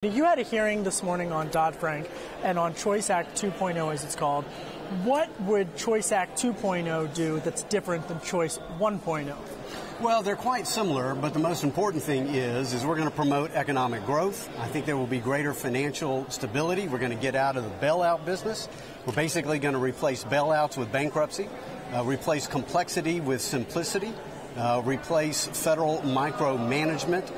You had a hearing this morning on Dodd-Frank and on Choice Act 2.0, as it's called. What would Choice Act 2.0 do that's different than Choice 1.0? Well, they're quite similar, but the most important thing is we're going to promote economic growth. I think there will be greater financial stability. We're going to get out of the bailout business. We're basically going to replace bailouts with bankruptcy, replace complexity with simplicity, replace federal micromanagement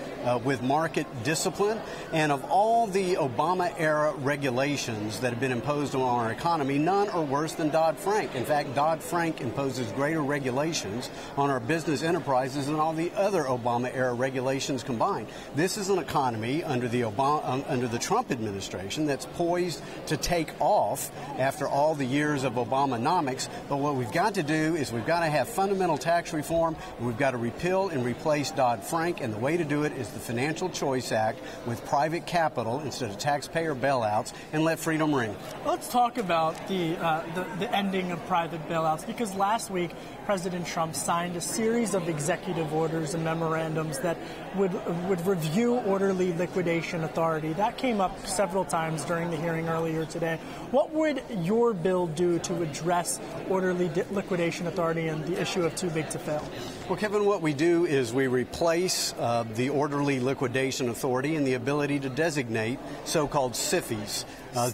with market discipline. And of all the Obama-era regulations that have been imposed on our economy, none are worse than Dodd-Frank. In fact, Dodd-Frank imposes greater regulations on our business enterprises than all the other Obama-era regulations combined. This is an economy under the Trump administration that's poised to take off after all the years of Obamanomics. But what we've got to do is we've got to have fundamental tax reform. We've got to repeal and replace Dodd-Frank, and the way to do it is the Financial Choice Act with private capital instead of taxpayer bailouts, and let freedom ring. Let's talk about the ending of private bailouts, because last week President Trump signed a series of executive orders and memorandums that would review orderly liquidation authority. That came up several times during the hearing earlier today. What would your bill do to address orderly liquidation authority and the issue of too big to fail? Well, Kevin, what we do is we replace the orderly liquidation authority and the ability to designate so-called SIFIs,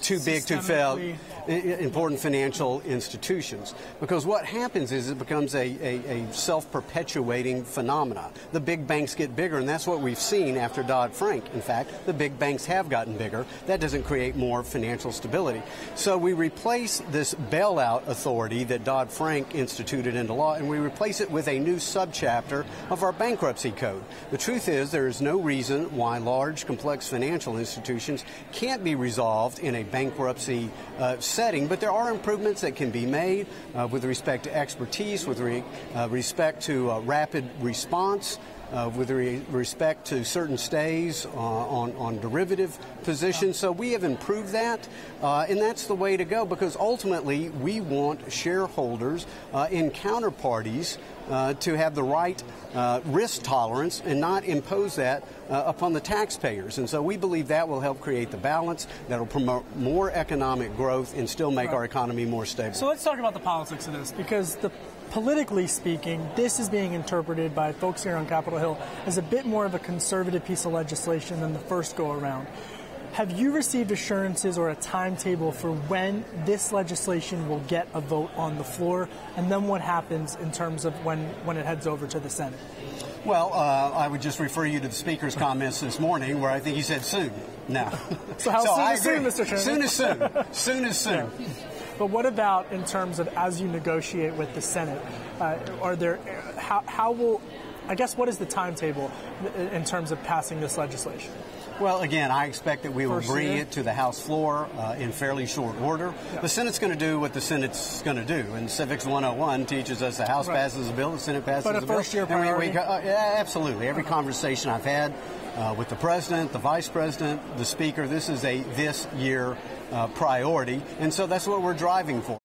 too big to fail, important financial institutions. Because what happens is it becomes a self-perpetuating phenomena. The big banks get bigger, and that's what we've seen after Dodd-Frank. In fact, the big banks have gotten bigger. That doesn't create more financial stability. So we replace this bailout authority that Dodd-Frank instituted into law, and we replace it with a new subchapter of our bankruptcy code. The truth is there is no reason why large, complex financial institutions can't be resolved in a bankruptcy setting, but there are improvements that can be made with respect to expertise, with respect to rapid response, with respect to certain stays on derivative positions. So we have improved that, and that's the way to go, because ultimately we want shareholders and counterparties to have the right risk tolerance and not impose that upon the taxpayers. And so we believe that will help create the balance that will promote more economic growth and still make our economy more stable. So let's talk about the politics of this, because politically speaking, this is being interpreted by folks here on Capitol Hill as a bit more of a conservative piece of legislation than the first go-around. Have you received assurances or a timetable for when this legislation will get a vote on the floor, and then what happens in terms of when it heads over to the Senate? Well, I would just refer you to the Speaker's comments this morning, where I think he said soon. Now, so how soon is soon, Mr. Chairman? Soon is soon. Soon is soon. Yeah. But what about in terms of as you negotiate with the Senate? I guess, what is the timetable in terms of passing this legislation? Well, again, I expect that we will bring it to the House floor in fairly short order. Yeah. The Senate's going to do what the Senate's going to do, and Civics 101 teaches us the House passes a bill, the Senate passes a bill. But a first-year priority? Yeah, absolutely. Every conversation I've had with the President, the Vice President, the Speaker, this is a this-year priority, and so that's what we're driving for.